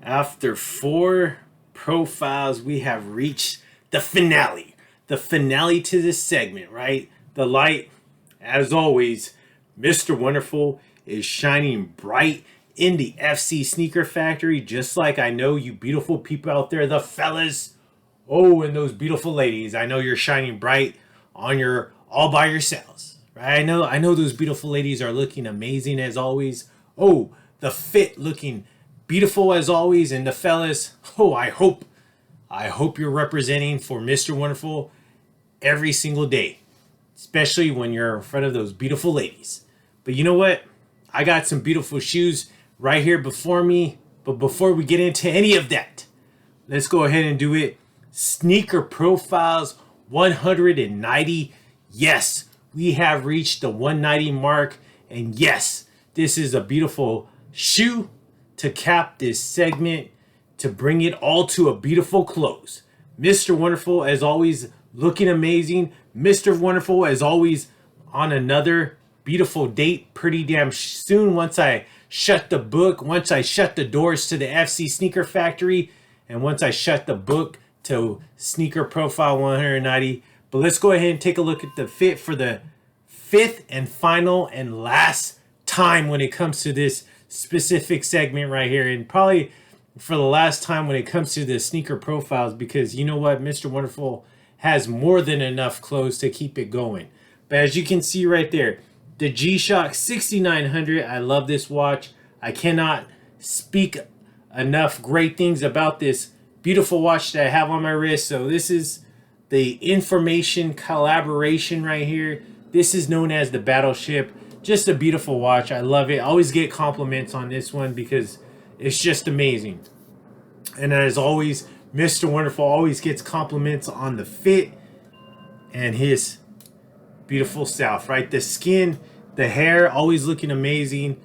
After 4 profiles, we have reached the finale. The finale to this segment, right? The light, as always, Mr. Wonderful is shining bright in the FC Sneaker Factory, just like I know you beautiful people out there, the fellas. Oh, and those beautiful ladies. I know you're shining bright on your all by yourselves. Right? I know those beautiful ladies are looking amazing as always. Oh, the fit looking beautiful as always, and the fellas, oh, I hope you're representing for Mr. Wonderful every single day, especially when you're in front of those beautiful ladies. But you know what? I got some beautiful shoes right here before me. But before we get into any of that, let's go ahead and do it. Sneaker Profiles 190. Yes, we have reached the 190 mark. And yes, this is a beautiful shoe to cap this segment, to bring it all to a beautiful close. Mr. Wonderful, as always, looking amazing. Mr. Wonderful, as always, on another beautiful date pretty damn soon. Once I shut the book, once I shut the doors to the FC Sneaker Factory, and once I shut the book to Sneaker Profile 190. But let's go ahead and take a look at the fit for the fifth and final and last time when it comes to this specific segment right here, and probably for the last time when it comes to the sneaker profiles, because you know what, Mr. Wonderful has more than enough clothes to keep it going. But as you can see right there, the G-Shock 6900, I love this watch. I cannot speak enough great things about this beautiful watch that I have on my wrist. So this is the information collaboration right here. This is known as the Battleship. Just a beautiful watch. I love it. I always get compliments on this one because it's just amazing. And as always, Mr. Wonderful always gets compliments on the fit and his beautiful self, right? The skin, the hair, always looking amazing.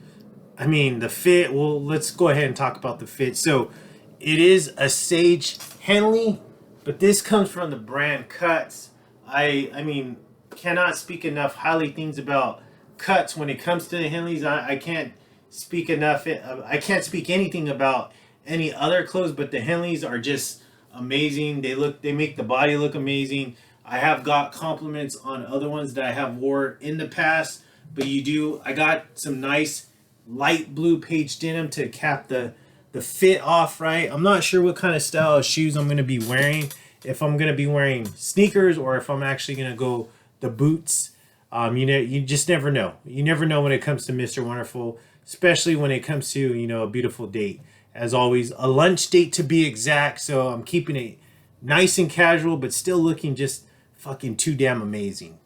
I mean, the fit, well, let's go ahead and talk about the fit. So it is a Sage Henley, but this comes from the brand Cuts. I mean, cannot speak enough highly things about Cuts when it comes to the Henleys. I can't speak enough. I can't speak anything about any other clothes, but the Henleys are just amazing. They make the body look amazing. I have got compliments on other ones that I have wore in the past, but I got some nice light blue page denim to cap the fit off, right? I'm not sure what kind of style of shoes I'm going to be wearing, if I'm going to be wearing sneakers or if I'm actually going to go the boots. You just never know. You never know when it comes to Mr. Wonderful, especially when it comes to, a beautiful date. As always, a lunch date to be exact. So I'm keeping it nice and casual, but still looking just fucking too damn amazing,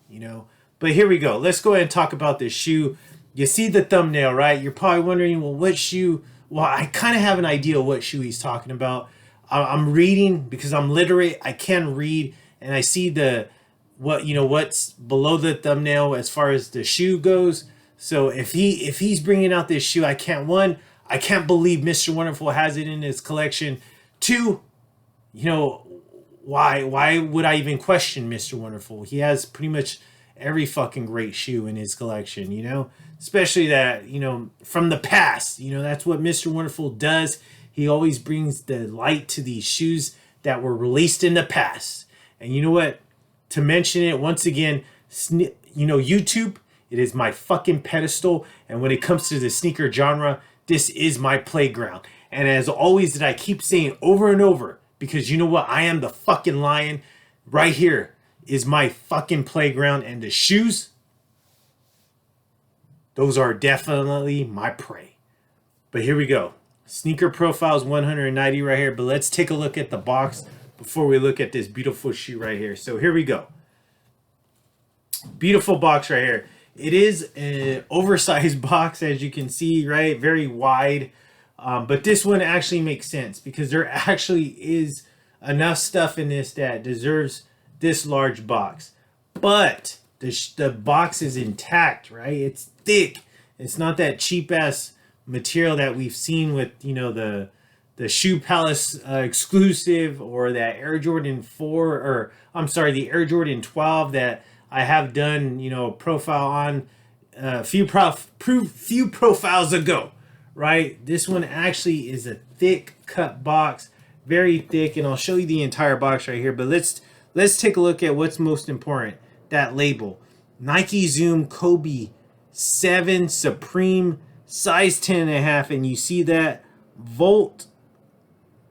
But here we go. Let's go ahead and talk about this shoe. You see the thumbnail, right? You're probably wondering, well, what shoe? Well, I kind of have an idea what shoe he's talking about. I'm reading because I'm literate. I can read, and I see what's below the thumbnail as far as the shoe goes. So if he's bringing out this shoe, I can't believe Mr. Wonderful has it in his collection. Two, why would I even question Mr. Wonderful? He has pretty much every fucking great shoe in his collection, especially that, from the past, that's what Mr. Wonderful does. He always brings the light to these shoes that were released in the past. And you know what? To mention it once again, YouTube, it is my fucking pedestal. And when it comes to the sneaker genre, this is my playground. And as always, that I keep saying over and over, because you know what? I am the fucking lion. Right here is my fucking playground. And the shoes, those are definitely my prey. But here we go. Sneaker Profiles 190 right here. But let's take a look at the box before we look at this beautiful shoe right here. So here we go. Beautiful box right here. It is an oversized box, as you can see, right? Very wide. But this one actually makes sense because there actually is enough stuff in this that deserves this large box. But the box is intact, right? It's thick. It's not that cheap ass material that we've seen with, the Shoe Palace exclusive, or that Air Jordan 4, or I'm sorry, the Air Jordan 12 that I have done, profile on a few profiles ago, right? This one actually is a thick cut box, very thick, and I'll show you the entire box right here. But let's take a look at what's most important. That label, Nike Zoom Kobe 7 Supreme, size 10.5, and you see that Volt.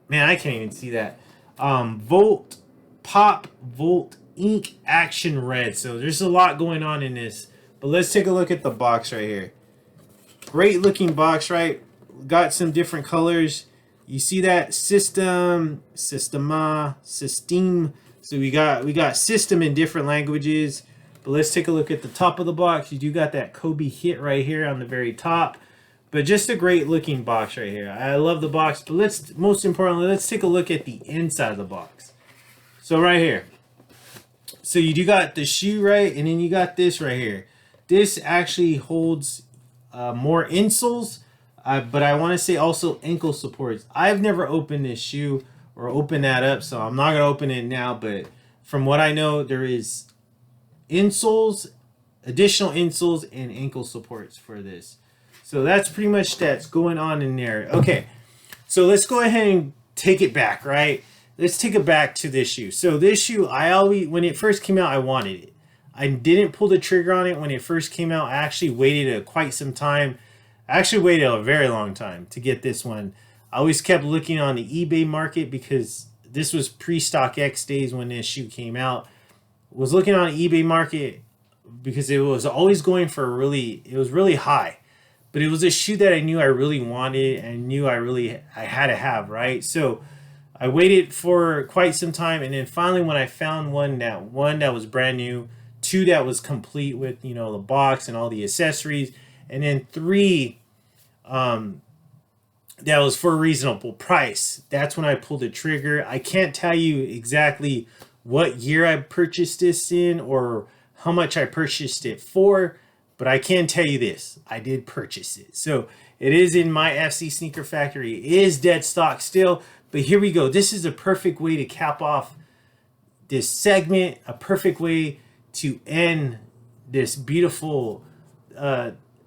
Man, I can't even see that. Volt Pop Volt Ink Action Red. So there's a lot going on in this. But let's take a look at the box right here. Great looking box, right? Got some different colors. You see that system. So we got system in different languages. But let's take a look at the top of the box. You do got that Kobe hit right here on the very top. But just a great looking box right here. I love the box. But most importantly, let's take a look at the inside of the box. So right here. So you do got the shoe, right? And then you got this right here. This actually holds more insoles, but I want to say also ankle supports. I've never opened this shoe or opened that up, so I'm not going to open it now. But from what I know, there is insoles, additional insoles, and ankle supports for this. So that's pretty much that's going on in there. Okay, so let's go ahead and take it back, right? Let's take it back to this shoe. So this shoe, when it first came out, I wanted it. I didn't pull the trigger on it when it first came out. I actually waited quite some time. I actually waited a very long time to get this one. I always kept looking on the eBay market because this was pre-stock X days when this shoe came out. Was looking on the eBay market because it was always going for it was really high. But it was a shoe that I knew I really wanted and knew I had to have, right? So I waited for quite some time, and then finally when I found one that was brand new, 2 that was complete with, you know, the box and all the accessories, and then 3 that was for a reasonable price. That's when I pulled the trigger. I can't tell you exactly what year I purchased this in or how much I purchased it for, but I can tell you this: I did purchase it. So it is in my FC Sneaker Factory. It is dead stock still, but here we go. This is a perfect way to cap off this segment, a perfect way to end this beautiful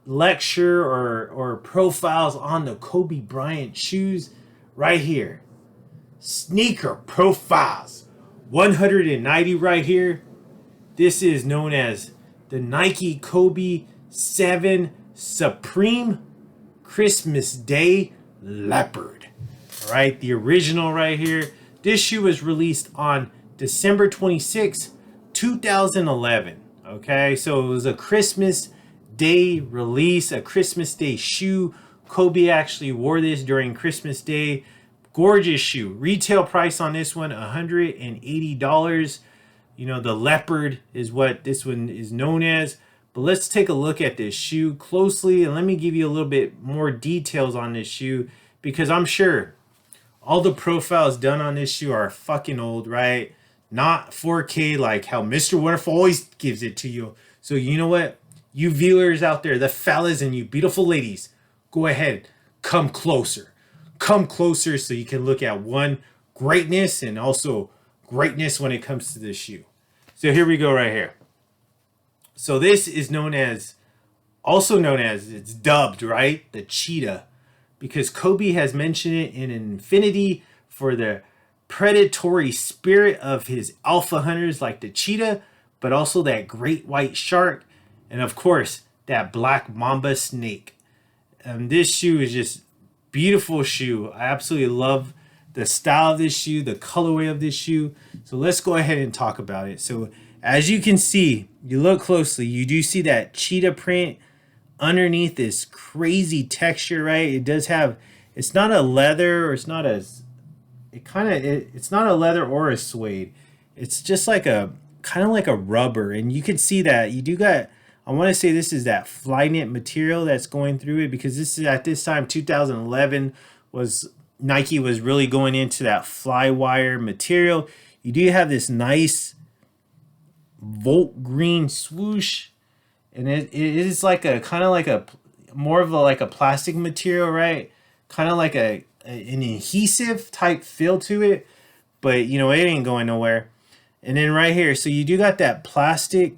lecture or profiles on the Kobe Bryant shoes right here. Sneaker profiles 190 right here. This is known as the Nike Kobe 7 Supreme Christmas Day Leopard. All right, the original right here. This shoe was released on December 26, 2011. Okay, so it was a Christmas Day release, a Christmas Day shoe. Kobe actually wore this during Christmas Day. Gorgeous shoe. Retail price on this one, $180. You know, the Leopard is what this one is known as. But let's take a look at this shoe closely, and let me give you a little bit more details on this shoe, because I'm sure all the profiles done on this shoe are fucking old, right? Not 4K like how Mr. Wonderful always gives it to you. So you know what? You viewers out there, the fellas and you beautiful ladies, go ahead, come closer. Come closer so you can look at one, greatness, and also greatness when it comes to this shoe. So here we go right here. So this is also known as, it's dubbed, right? The Cheetah. Because Kobe has mentioned it in infinity for the predatory spirit of his alpha hunters like the cheetah, but also that great white shark, and of course that black mamba snake. This shoe is just beautiful shoe. I absolutely love the style of this shoe, the colorway of this shoe. So let's go ahead and talk about it. So as you can see, you look closely, you do see that cheetah print underneath this crazy texture, right? It does have, it's not a leather, or it's not a, it's not a leather or a suede. It's just like a, kind of like a rubber. And you can see that you do got, I want to say this is that fly knit material that's going through it, because this is at this time, 2011, was Nike was really going into that fly wire material. You do have this nice Volt green swoosh, and it is like a kind of like a more of a like a plastic material, right? Kind of like an adhesive type feel to it, but you know, it ain't going nowhere. And then right here, so you do got that plastic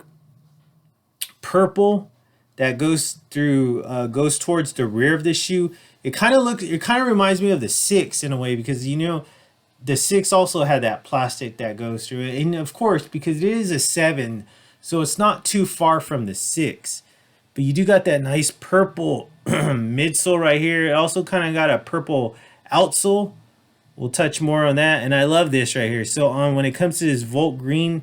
purple that goes through goes towards the rear of the shoe. It kind of reminds me of the 6 in a way, because you know the 6 also had that plastic that goes through it, and of course because it is a 7, so it's not too far from the 6. But you do got that nice purple midsole right here. It also kind of got a purple outsole. We'll touch more on that. And I love this right here. So when it comes to this Volt Green,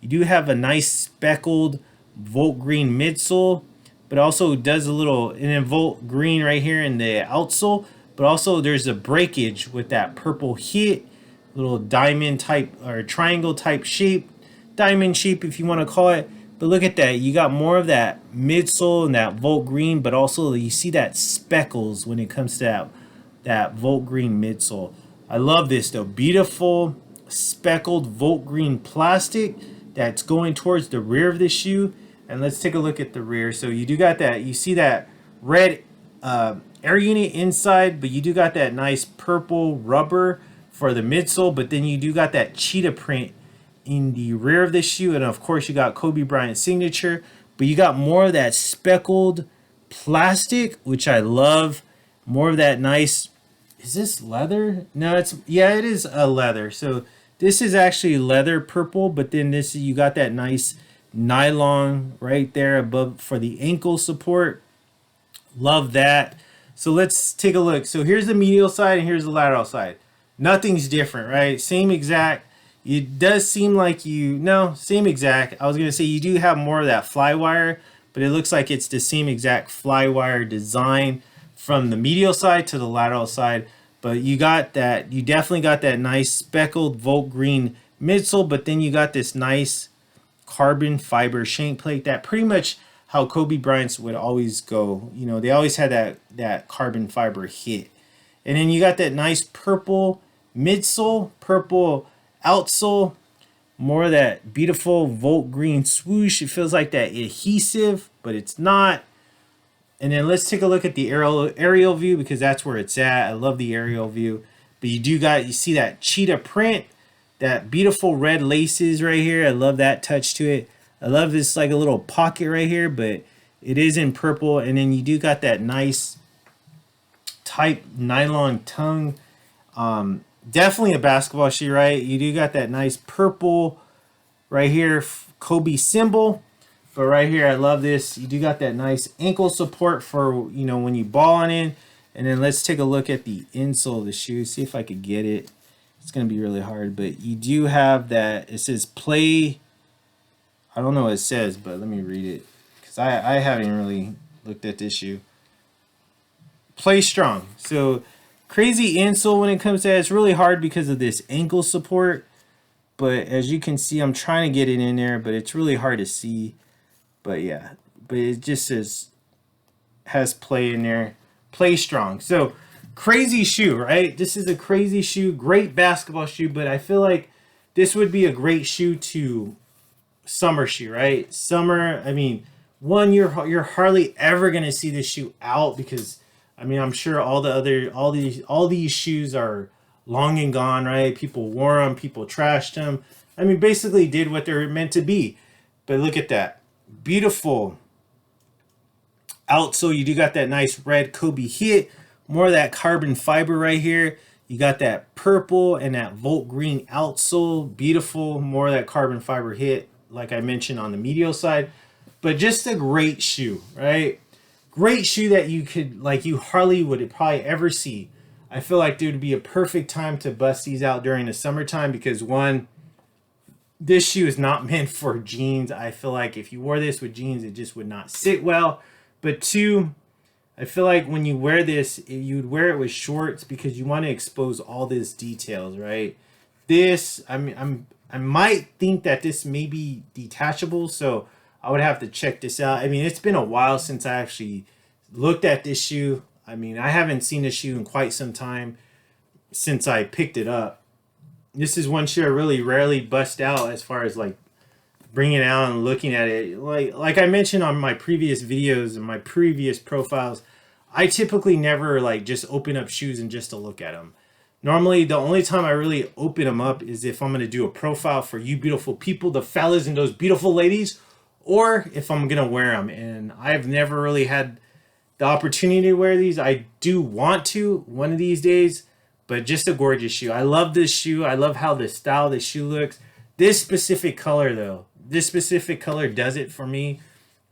you do have a nice speckled Volt Green midsole, but also does a little, and then Volt Green right here in the outsole. But also there's a breakage with that purple hit, little diamond type or triangle type shape, diamond shape if you want to call it. But look at that. You got more of that midsole and that Volt Green, but also you see that speckles when it comes to that Volt Green midsole. I love this though. Beautiful speckled Volt Green plastic that's going towards the rear of the shoe. And let's take a look at the rear. So you do got that. You see that red air unit inside, but you do got that nice purple rubber for the midsole. But then you do got that cheetah print in the rear of the shoe, and of course you got Kobe Bryant's signature, but you got more of that speckled plastic, which I love. More of that nice, is this leather? No, it is a leather. So this is actually leather purple, but then this, you got that nice nylon right there above for the ankle support. Love that. So let's take a look. So here's the medial side and here's the lateral side. Nothing's different, right? Same exact. It does seem like same exact. I was going to say you do have more of that fly wire, but it looks like it's the same exact fly wire design from the medial side to the lateral side. But you definitely got that nice speckled Volt Green midsole, but then you got this nice carbon fiber shank plate, that pretty much how Kobe Bryant's would always go. You know, they always had that carbon fiber hit. And then you got that nice purple midsole, purple outsole, more of that beautiful Volt Green swoosh. It feels like that adhesive, but it's not. And then let's take a look at the aerial view, because that's where it's at. I love the aerial view. But you see that cheetah print, that beautiful red laces right here. I love that touch to it. I love this like a little pocket right here, but it is in purple. And then you do got that nice type nylon tongue. Definitely a basketball shoe, right? You do got that nice purple right here, Kobe symbol. But right here, I love this. You do got that nice ankle support for, you know, when you ball on in. And then let's take a look at the insole of the shoe. See if I could get it. It's going to be really hard. But you do have that. It says play. I don't know what it says, but let me read it, because I haven't really looked at this shoe. Play strong. So crazy insole when it comes to that. It's really hard because of this ankle support. But as you can see, I'm trying to get it in there, but it's really hard to see. But yeah, but it just has play in there. Play strong. So crazy shoe, right? This is a crazy shoe, great basketball shoe, but I feel like this would be a great shoe to summer shoe, right? Summer, I mean, you're hardly ever gonna see this shoe out, because I mean, I'm sure all these shoes are long and gone, right? People wore them, people trashed them. I mean, basically did what they're meant to be. But look at that. Beautiful outsole. You do got that nice red Kobe hit, more of that carbon fiber right here. You got that purple and that Volt Green outsole. Beautiful, more of that carbon fiber hit, like I mentioned on the medial side. But just a great shoe, right? Great shoe that you hardly would probably ever see. I feel like there would be a perfect time to bust these out during the summertime, because one, this shoe is not meant for jeans. I feel like if you wore this with jeans, it just would not sit well. But two, I feel like when you wear this, you'd wear it with shorts, because you want to expose all these details, right? This, I mean, I might think that this may be detachable, so I would have to check this out. I mean, it's been a while since I actually looked at this shoe. I mean, I haven't seen this shoe in quite some time since I picked it up. This is one shoe I really rarely bust out as far as like bringing it out and looking at it. Like I mentioned on my previous videos and my previous profiles, I typically never like just open up shoes and just to look at them. Normally, the only time I really open them up is if I'm going to do a profile for you beautiful people, the fellas and those beautiful ladies, or if I'm going to wear them. And I've never really had the opportunity to wear these. I do want to one of these days, but just a gorgeous shoe. I love this shoe. I love how the style of the shoe looks. This specific color though, this specific color does it for me.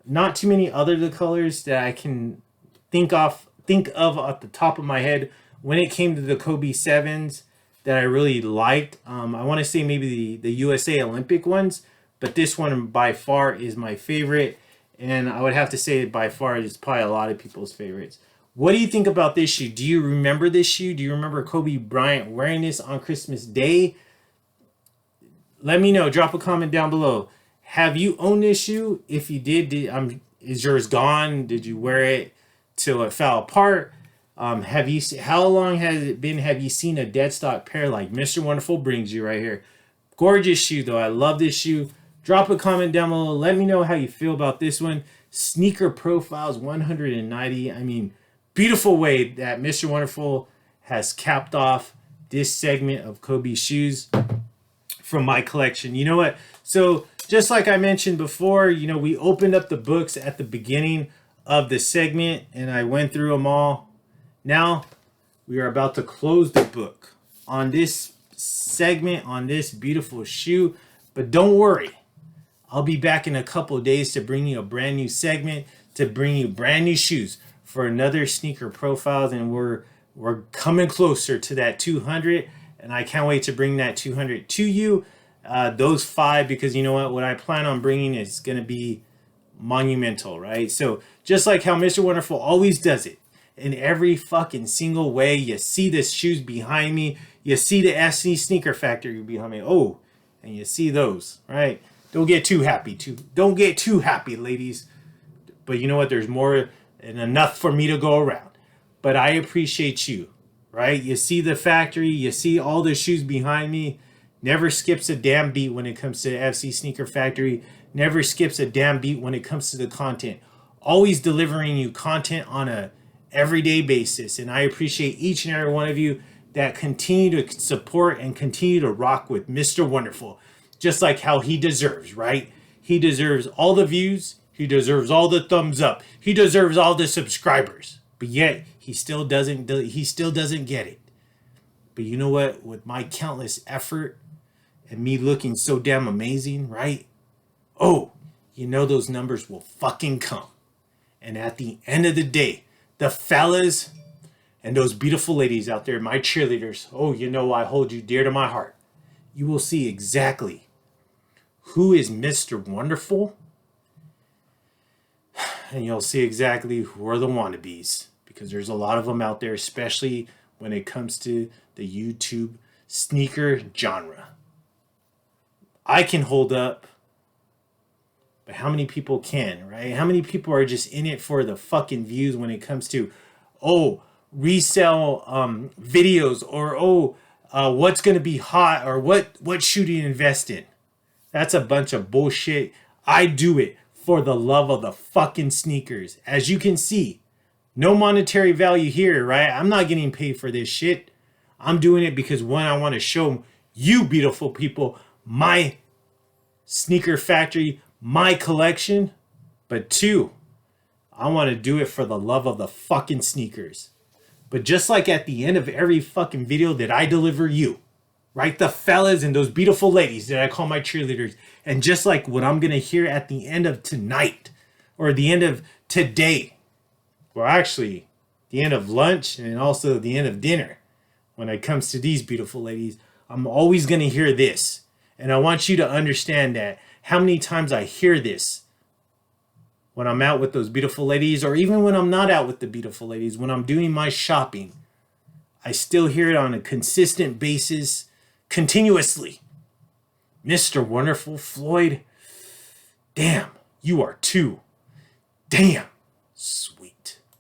Not too many other colors that I can think of off the top of my head when it came to the Kobe 7s that I really liked. I want to say maybe the USA Olympic ones, but this one by far is my favorite, and I would have to say by far it's probably a lot of people's favorites. What do you think about this shoe? Do you remember this shoe? Do you remember Kobe Bryant wearing this on Christmas Day? Let me know. Drop a comment down below. Have you owned this shoe? If you did, is yours gone? Did you wear it till it fell apart? How long has it been? Have you seen a dead stock pair like Mr. Wonderful brings you right here? Gorgeous shoe though. I love this shoe. Drop a comment down below. Let me know how you feel about this one. Sneaker profiles 190. I mean, beautiful way that Mr. Wonderful has capped off this segment of Kobe shoes from my collection. You know what? So just like I mentioned before, you know, we opened up the books at the beginning of the segment and I went through them all. Now we are about to close the book on this segment, on this beautiful shoe. But don't worry, I'll be back in a couple of days to bring you a brand new segment, to bring you brand new shoes for another sneaker profiles, and we're coming closer to that 200, and I can't wait to bring that 200 to you. Those 5, because you know what I plan on bringing is going to be monumental, right? So just like how Mr. Wonderful always does it, in every fucking single way. You see the shoes behind me, you see the SC Sneaker Factory behind me, oh, and you see those, right? Don't get too happy, ladies. But you know what? There's more and enough for me to go around. But I appreciate you, right? You see the factory, you see all the shoes behind me. Never skips a damn beat when it comes to the FC Sneaker Factory. Never skips a damn beat when it comes to the content. Always delivering you content on a everyday basis. And I appreciate each and every one of you that continue to support and continue to rock with Mr. Wonderful. Just like how he deserves, right? He deserves all the views. He deserves all the thumbs up. He deserves all the subscribers. But yet, he still doesn't get it. But you know what? With my countless effort and me looking so damn amazing, right? Oh, you know those numbers will fucking come. And at the end of the day, the fellas and those beautiful ladies out there, my cheerleaders, oh, you know I hold you dear to my heart. You will see exactly who is Mr. Wonderful, and you'll see exactly who are the wannabes, because there's a lot of them out there, especially when it comes to the YouTube sneaker genre. I can hold up, but how many people can, right? How many people are just in it for the fucking views when it comes to, oh, resell videos, or what's going to be hot, or what shoe do you invest in? That's a bunch of bullshit. I do it for the love of the fucking sneakers. As you can see, no monetary value here, right? I'm not getting paid for this shit. I'm doing it because, one, I want to show you beautiful people my sneaker factory, my collection. But 2, I want to do it for the love of the fucking sneakers. But just like at the end of every fucking video that I deliver you, right? The fellas and those beautiful ladies that I call my cheerleaders. And just like what I'm going to hear at the end of tonight, or the end of today, or actually the end of lunch and also the end of dinner, when it comes to these beautiful ladies, I'm always going to hear this. And I want you to understand that how many times I hear this when I'm out with those beautiful ladies, or even when I'm not out with the beautiful ladies, when I'm doing my shopping, I still hear it on a consistent basis, continuously. Mr. Wonderful, Floyd, damn, you are too damn sweet.